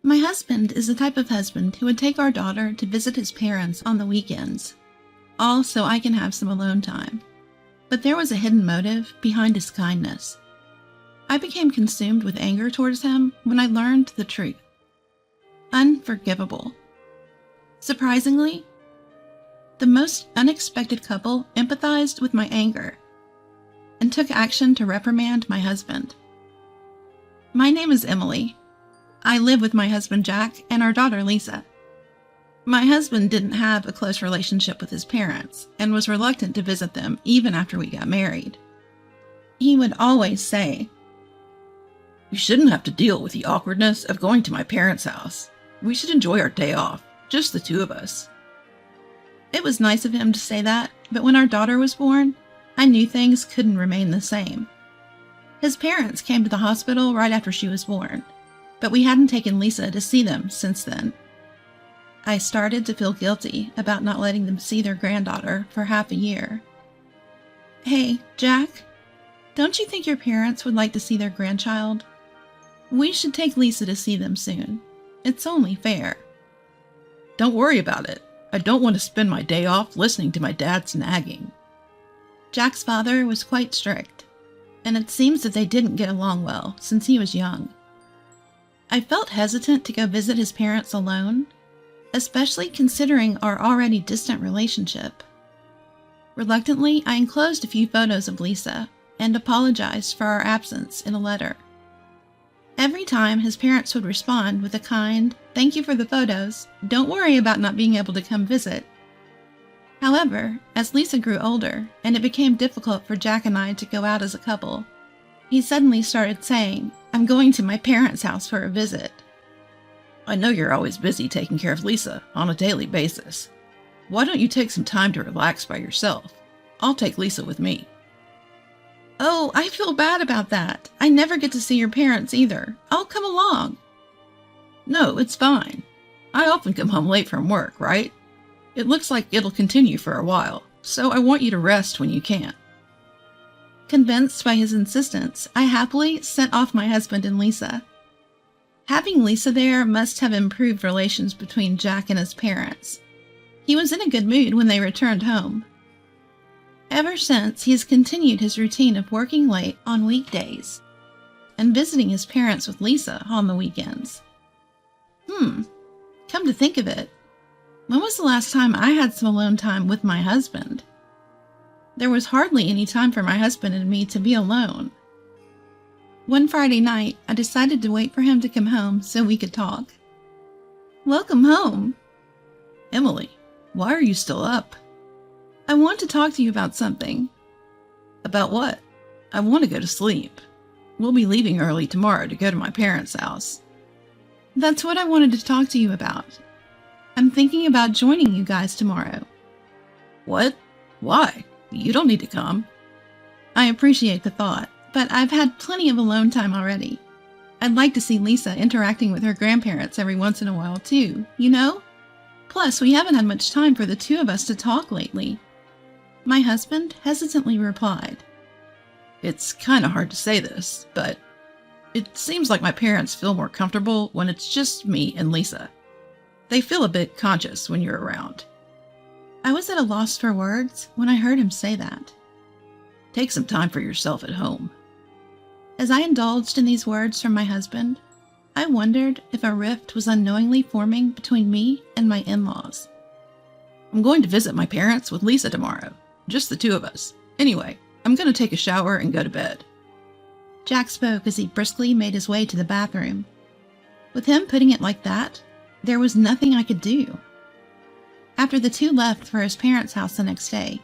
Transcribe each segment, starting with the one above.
My husband is the type of husband who would take our daughter to visit his parents on the weekends, all so I can have some alone time. But there was a hidden motive behind his kindness. I became consumed with anger towards him when I learned the truth. Unforgivable. Surprisingly, the most unexpected couple empathized with my anger and took action to reprimand my husband. My name is Emily. I live with my husband Jack and our daughter Lisa. My husband didn't have a close relationship with his parents and was reluctant to visit them even after we got married. He would always say, "You shouldn't have to deal with the awkwardness of going to my parents' house. We should enjoy our day off, just the two of us." It was nice of him to say that, but when our daughter was born, I knew things couldn't remain the same. His parents came to the hospital right after she was born, but we hadn't taken Lisa to see them since then. I started to feel guilty about not letting them see their granddaughter for half a year. "Hey, Jack, don't you think your parents would like to see their grandchild? We should take Lisa to see them soon. It's only fair." "Don't worry about it. I don't want to spend my day off listening to my dad's nagging." Jack's father was quite strict, and it seems that they didn't get along well since he was young. I felt hesitant to go visit his parents alone, especially considering our already distant relationship. Reluctantly, I enclosed a few photos of Lisa and apologized for our absence in a letter. Every time his parents would respond with a kind, "Thank you for the photos, don't worry about not being able to come visit." However, as Lisa grew older and it became difficult for Jack and I to go out as a couple, he suddenly started saying, "I'm going to my parents' house for a visit." "I know you're always busy taking care of Lisa on a daily basis. Why don't you take some time to relax by yourself? I'll take Lisa with me." "Oh, I feel bad about that. I never get to see your parents either. I'll come along." "No, it's fine. I often come home late from work, right? It looks like it'll continue for a while, so I want you to rest when you can." Convinced by his insistence, I happily sent off my husband and Lisa. Having Lisa there must have improved relations between Jack and his parents. He was in a good mood when they returned home. Ever since, he has continued his routine of working late on weekdays and visiting his parents with Lisa on the weekends. Come to think of it, when was the last time I had some alone time with my husband? There was hardly any time for my husband and me to be alone. One Friday night, I decided to wait for him to come home so we could talk. "Welcome home." "Emily, why are you still up?" "I want to talk to you about something." "About what?" "I want to go to sleep. We'll be leaving early tomorrow to go to my parents' house." "That's what I wanted to talk to you about. I'm thinking about joining you guys tomorrow." "What? Why? You don't need to come." "I appreciate the thought, but I've had plenty of alone time already. I'd like to see Lisa interacting with her grandparents every once in a while too, you know? Plus, we haven't had much time for the two of us to talk lately." My husband hesitantly replied, "It's kind of hard to say this, but it seems like my parents feel more comfortable when it's just me and Lisa. They feel a bit conscious when you're around." I was at a loss for words when I heard him say that. "Take some time for yourself at home." As I indulged in these words from my husband, I wondered if a rift was unknowingly forming between me and my in-laws. "I'm going to visit my parents with Lisa tomorrow, just the two of us. Anyway, I'm going to take a shower and go to bed." Jack spoke as he briskly made his way to the bathroom. With him putting it like that, there was nothing I could do. After the two left for his parents' house the next day,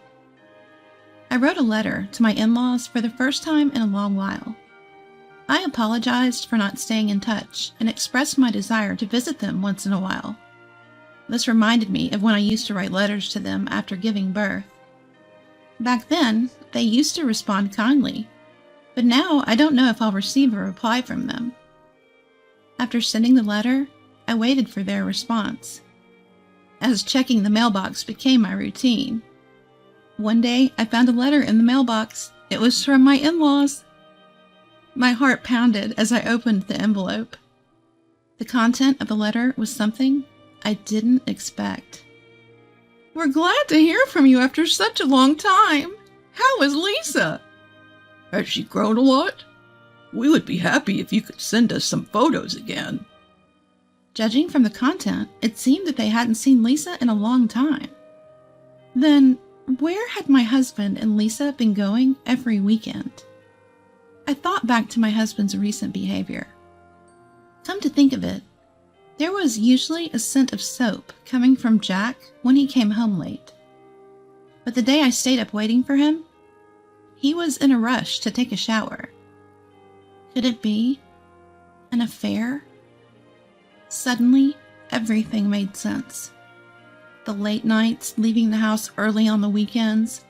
I wrote a letter to my in-laws for the first time in a long while. I apologized for not staying in touch and expressed my desire to visit them once in a while. This reminded me of when I used to write letters to them after giving birth. Back then, they used to respond kindly, but now I don't know if I'll receive a reply from them. After sending the letter, I waited for their response, as checking the mailbox became my routine. One day, I found a letter in the mailbox. It was from my in-laws. My heart pounded as I opened the envelope. The content of the letter was something I didn't expect. We're glad to hear from you after such a long time. How is Lisa? Has she grown a lot? We would be happy if you could send us some photos again. Judging from the content, it seemed that they hadn't seen Lisa in a long time. Then, where had my husband and Lisa been going every weekend? I thought back to my husband's recent behavior. Come to think of it, there was usually a scent of soap coming from Jack when he came home late. But the day I stayed up waiting for him, he was in a rush to take a shower. Could it be an affair? Suddenly, everything made sense. The late nights, leaving the house early on the weekends.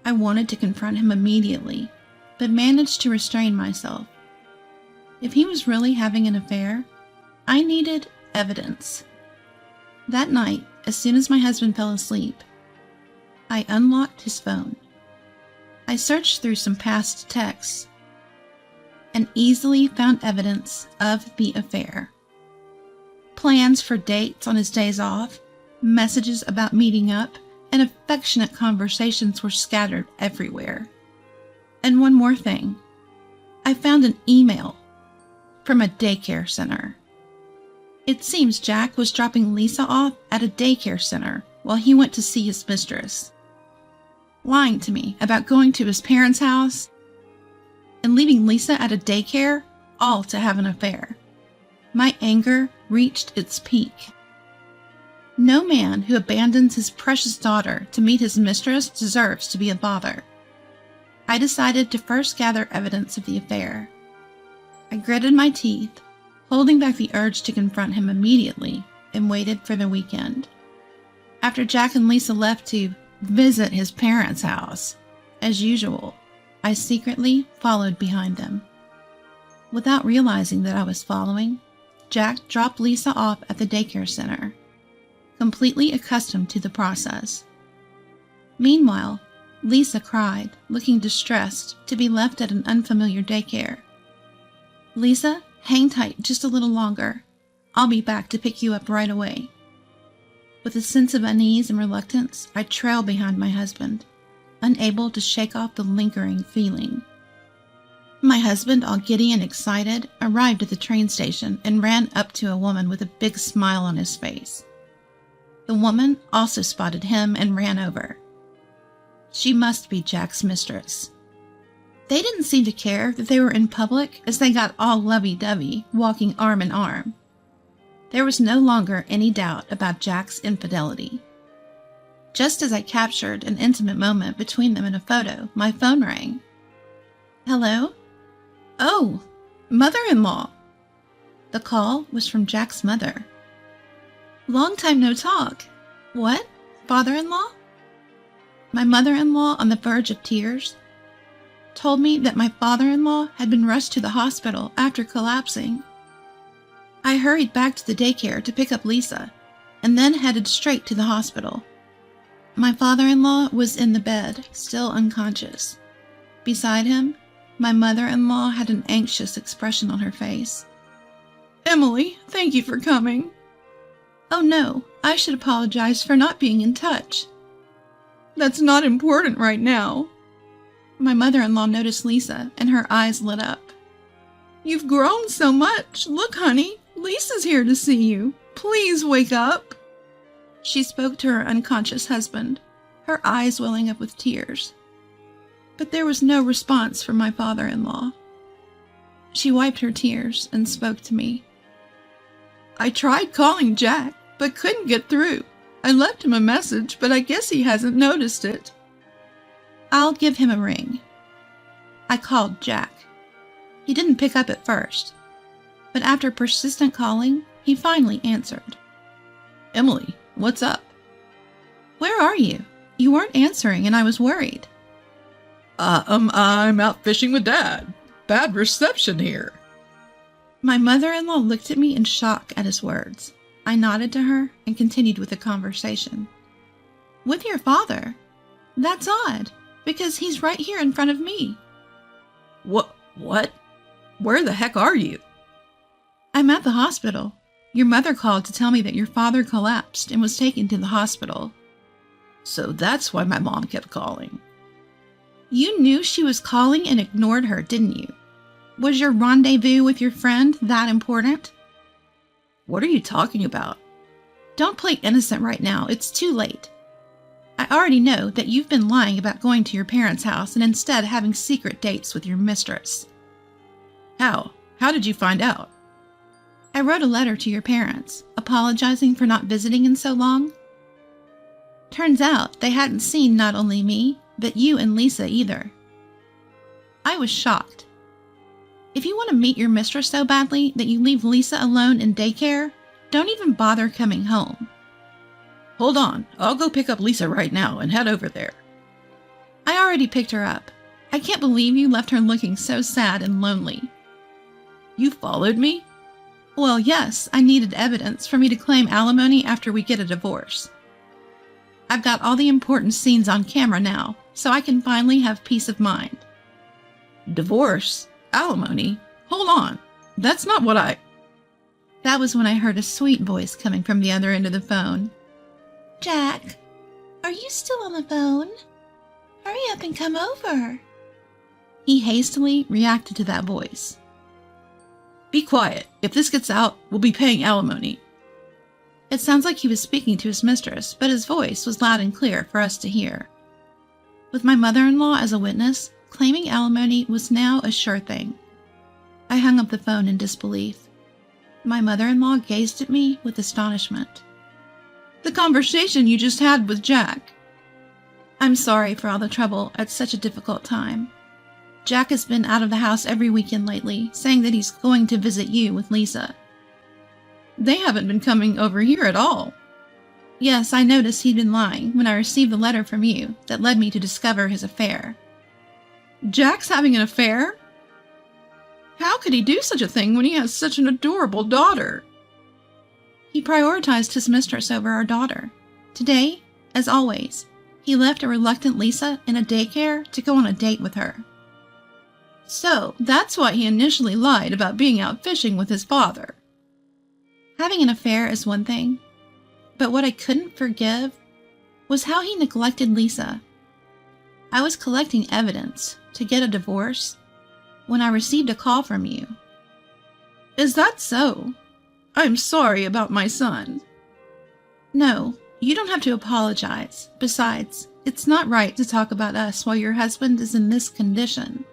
I wanted to confront him immediately, but managed to restrain myself. If he was really having an affair, I needed evidence. That night, as soon as my husband fell asleep, I unlocked his phone. I searched through some past texts and easily found evidence of the affair. Plans for dates on his days off, messages about meeting up, and affectionate conversations were scattered everywhere. And one more thing. I found an email from a daycare center. It seems Jack was dropping Lisa off at a daycare center while he went to see his mistress, lying to me about going to his parents' house and leaving Lisa at a daycare, all to have an affair. My anger reached its peak. No man who abandons his precious daughter to meet his mistress deserves to be a father. I decided to first gather evidence of the affair. I gritted my teeth, holding back the urge to confront him immediately, and waited for the weekend. After Jack and Lisa left to visit his parents' house, as usual, I secretly followed behind them. Without realizing that I was following, Jack dropped Lisa off at the daycare center, completely accustomed to the process. Meanwhile, Lisa cried, looking distressed to be left at an unfamiliar daycare. Lisa, hang tight just a little longer. I'll be back to pick you up right away. With a sense of unease and reluctance, I trailed behind my husband, unable to shake off the lingering feeling. My husband, all giddy and excited, arrived at the train station and ran up to a woman with a big smile on his face. The woman also spotted him and ran over. She must be Jack's mistress. They didn't seem to care that they were in public as they got all lovey-dovey, walking arm in arm. There was no longer any doubt about Jack's infidelity. Just as I captured an intimate moment between them in a photo, my phone rang. Hello? Oh, mother-in-law. The call was from Jack's mother. Long time no talk. What? Father-in-law? My mother-in-law, on the verge of tears, told me that my father-in-law had been rushed to the hospital after collapsing. I hurried back to the daycare to pick up Lisa, and then headed straight to the hospital. My father-in-law was in the bed, still unconscious. Beside him, my mother-in-law had an anxious expression on her face. Emily, thank you for coming. Oh no, I should apologize for not being in touch. That's not important right now. My mother-in-law noticed Lisa, and her eyes lit up. You've grown so much. Look, honey, Lisa's here to see you. Please wake up. She spoke to her unconscious husband, her eyes welling up with tears. But there was no response from my father-in-law. She wiped her tears and spoke to me. I tried calling Jack, but couldn't get through. I left him a message, but I guess he hasn't noticed it. I'll give him a ring. I called Jack. He didn't pick up at first, but after persistent calling, he finally answered. Emily, what's up? Where are you? You weren't answering and I was worried. I'm out fishing with Dad. Bad reception here. My mother-in-law looked at me in shock at his words. I nodded to her and continued with the conversation. With your father? That's odd, because he's right here in front of me. What? Where the heck are you? I'm at the hospital. Your mother called to tell me that your father collapsed and was taken to the hospital. So that's why my mom kept calling. You knew she was calling and ignored her, didn't you? Was your rendezvous with your friend that important? What are you talking about? Don't play innocent right now. It's too late. I already know that you've been lying about going to your parents' house and instead having secret dates with your mistress. How? How did you find out? I wrote a letter to your parents, apologizing for not visiting in so long. Turns out they hadn't seen not only me, but you and Lisa either. I was shocked. If you want to meet your mistress so badly that you leave Lisa alone in daycare, don't even bother coming home. Hold on, I'll go pick up Lisa right now and head over there. I already picked her up. I can't believe you left her looking so sad and lonely. You followed me? Well, yes, I needed evidence for me to claim alimony after we get a divorce. I've got all the important scenes on camera now, so I can finally have peace of mind. Divorce? Alimony? Hold on, that's not what I... That was when I heard a sweet voice coming from the other end of the phone. Jack, are you still on the phone? Hurry up and come over. He hastily reacted to that voice. Be quiet. If this gets out, we'll be paying alimony. It sounds like he was speaking to his mistress, but his voice was loud and clear for us to hear. With my mother-in-law as a witness, claiming alimony was now a sure thing. I hung up the phone in disbelief. My mother-in-law gazed at me with astonishment. The conversation you just had with Jack. I'm sorry for all the trouble at such a difficult time. Jack has been out of the house every weekend lately, saying that he's going to visit you with Lisa. They haven't been coming over here at all. Yes, I noticed he'd been lying when I received the letter from you that led me to discover his affair. Jack's having an affair? How could he do such a thing when he has such an adorable daughter? He prioritized his mistress over our daughter. Today, as always, he left a reluctant Lisa in a daycare to go on a date with her. So, that's why he initially lied about being out fishing with his father. Having an affair is one thing, but what I couldn't forgive was how he neglected Lisa. I was collecting evidence to get a divorce when I received a call from you. Is that so? I'm sorry about my son. No, you don't have to apologize. Besides, it's not right to talk about us while your husband is in this condition.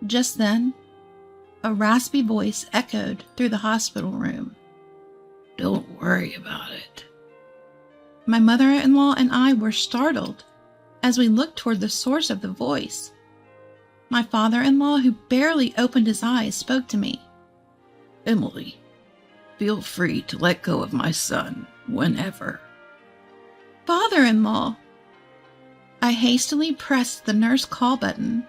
Just then, a raspy voice echoed through the hospital room. Don't worry about it. My mother-in-law and I were startled as we looked toward the source of the voice. My father-in-law, who barely opened his eyes, spoke to me. Emily, feel free to let go of my son whenever. Father-in-law! I hastily pressed the nurse call button.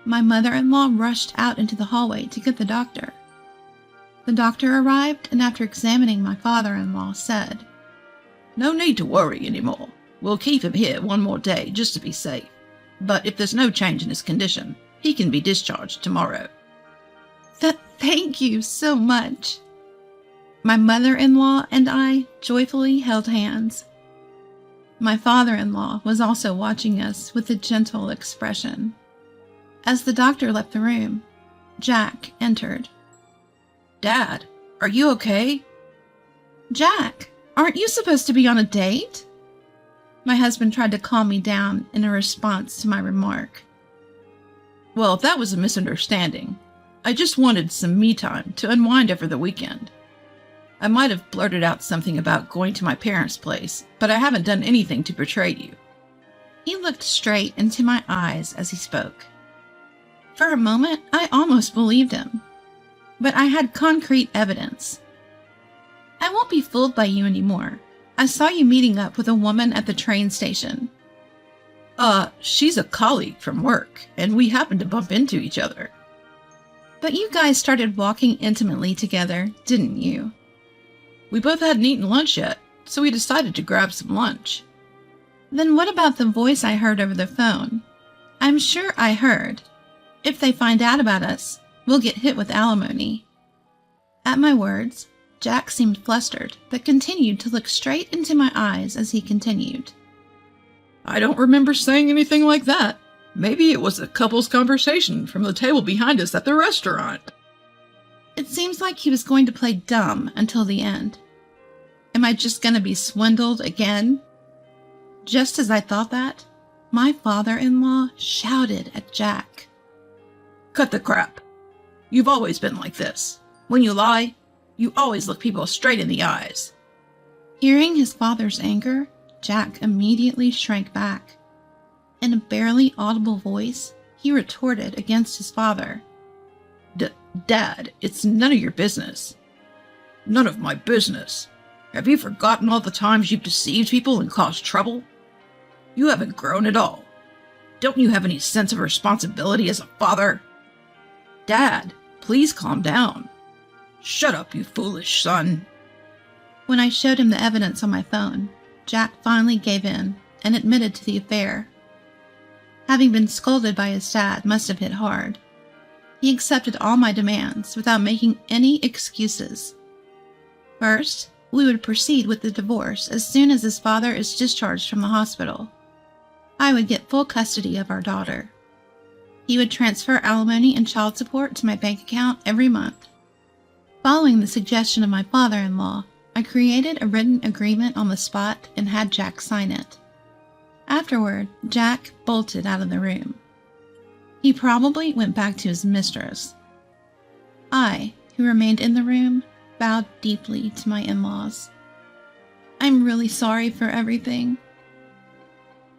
My mother-in-law rushed out into the hallway to get the doctor. The doctor arrived and after examining my father-in-law said, No need to worry anymore. We'll keep him here one more day just to be safe. But if there's no change in his condition, he can be discharged tomorrow. Thank you so much. My mother-in-law and I joyfully held hands. My father-in-law was also watching us with a gentle expression. As the doctor left the room, Jack entered. Dad, are you okay? Jack, aren't you supposed to be on a date? My husband tried to calm me down in a response to my remark. Well, that was a misunderstanding. I just wanted some me time to unwind over the weekend. I might have blurted out something about going to my parents' place, but I haven't done anything to betray you. He looked straight into my eyes as he spoke. For a moment, I almost believed him. But I had concrete evidence. I won't be fooled by you anymore. I saw you meeting up with a woman at the train station. She's a colleague from work, and we happened to bump into each other. But you guys started walking intimately together, didn't you? We both hadn't eaten lunch yet, so we decided to grab some lunch. Then what about the voice I heard over the phone? I'm sure I heard. If they find out about us, we'll get hit with alimony. At my words, Jack seemed flustered, but continued to look straight into my eyes as he continued. I don't remember saying anything like that. Maybe it was a couple's conversation from the table behind us at the restaurant. It seems like he was going to play dumb until the end. Am I just going to be swindled again? Just as I thought that, my father-in-law shouted at Jack. Cut the crap. You've always been like this. When you lie, you always look people straight in the eyes. Hearing his father's anger, Jack immediately shrank back. In a barely audible voice, he retorted against his father. Dad, it's none of your business. None of my business. Have you forgotten all the times you've deceived people and caused trouble? You haven't grown at all. Don't you have any sense of responsibility as a father? Dad, please calm down. Shut up, you foolish son. When I showed him the evidence on my phone, Jack finally gave in and admitted to the affair. Having been scolded by his dad must have hit hard. He accepted all my demands without making any excuses. First, we would proceed with the divorce as soon as his father is discharged from the hospital. I would get full custody of our daughter. He would transfer alimony and child support to my bank account every month. Following the suggestion of my father-in-law, I created a written agreement on the spot and had Jack sign it. Afterward, Jack bolted out of the room. He probably went back to his mistress. I, who remained in the room, bowed deeply to my in-laws. I'm really sorry for everything.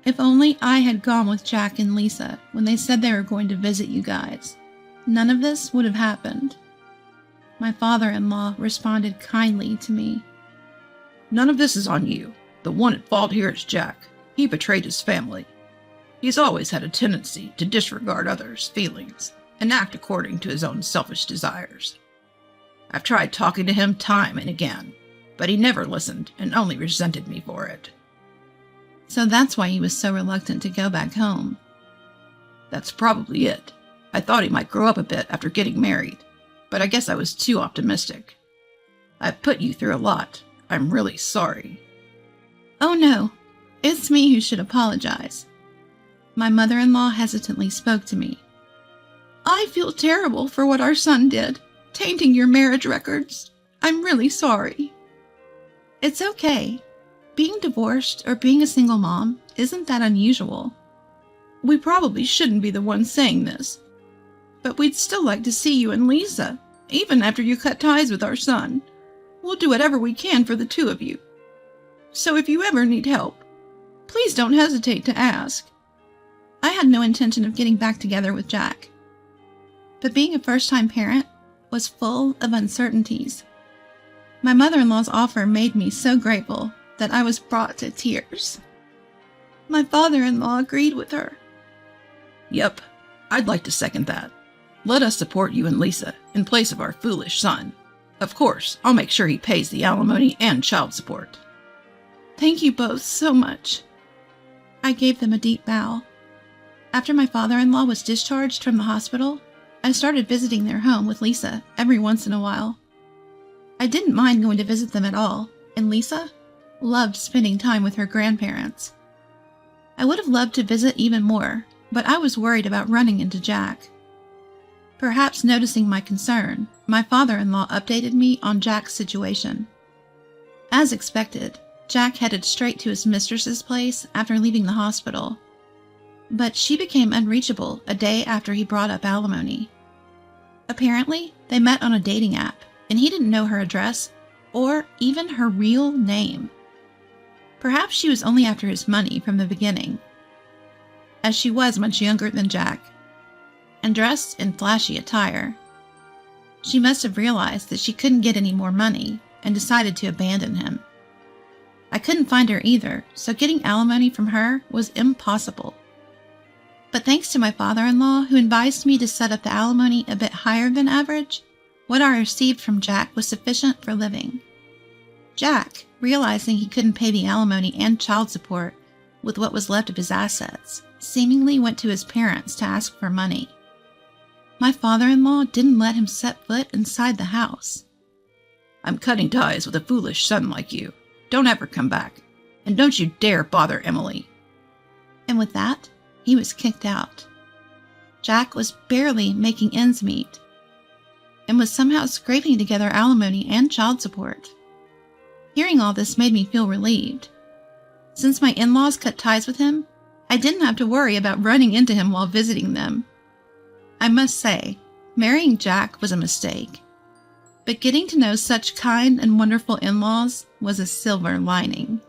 If only I had gone with Jack and Lisa when they said they were going to visit you guys, none of this would have happened. My father-in-law responded kindly to me. None of this is on you. The one at fault here is Jack. He betrayed his family. He's always had a tendency to disregard others' feelings and act according to his own selfish desires. I've tried talking to him time and again, but he never listened and only resented me for it. So that's why he was so reluctant to go back home. That's probably it. I thought he might grow up a bit after getting married, but I guess I was too optimistic. I've put you through a lot. I'm really sorry. Oh no, it's me who should apologize. My mother-in-law hesitantly spoke to me. I feel terrible for what our son did, tainting your marriage records. I'm really sorry. It's okay. Being divorced or being a single mom isn't that unusual. We probably shouldn't be the ones saying this, but we'd still like to see you and Lisa, even after you cut ties with our son. We'll do whatever we can for the two of you. So if you ever need help, please don't hesitate to ask. I had no intention of getting back together with Jack, but being a first-time parent was full of uncertainties. My mother-in-law's offer made me so grateful that I was brought to tears. My father-in-law agreed with her. Yep, I'd like to second that. Let us support you and Lisa in place of our foolish son. Of course, I'll make sure he pays the alimony and child support. Thank you both so much. I gave them a deep bow. After my father-in-law was discharged from the hospital, I started visiting their home with Lisa every once in a while. I didn't mind going to visit them at all, and Lisa loved spending time with her grandparents. I would have loved to visit even more, but I was worried about running into Jack. Perhaps noticing my concern, my father-in-law updated me on Jack's situation. As expected, Jack headed straight to his mistress's place after leaving the hospital. But she became unreachable a day after he brought up alimony. Apparently, they met on a dating app, and he didn't know her address or even her real name. Perhaps she was only after his money from the beginning, as she was much younger than Jack, and dressed in flashy attire. She must have realized that she couldn't get any more money and decided to abandon him. I couldn't find her either, so getting alimony from her was impossible. But thanks to my father-in-law, who advised me to set up the alimony a bit higher than average, what I received from Jack was sufficient for living. Jack, realizing he couldn't pay the alimony and child support with what was left of his assets, seemingly went to his parents to ask for money. My father-in-law didn't let him set foot inside the house. I'm cutting ties with a foolish son like you. Don't ever come back. And don't you dare bother Emily." And with that, he was kicked out. Jack was barely making ends meet and was somehow scraping together alimony and child support. Hearing all this made me feel relieved. Since my in-laws cut ties with him, I didn't have to worry about running into him while visiting them. I must say, marrying Jack was a mistake, but getting to know such kind and wonderful in-laws was a silver lining.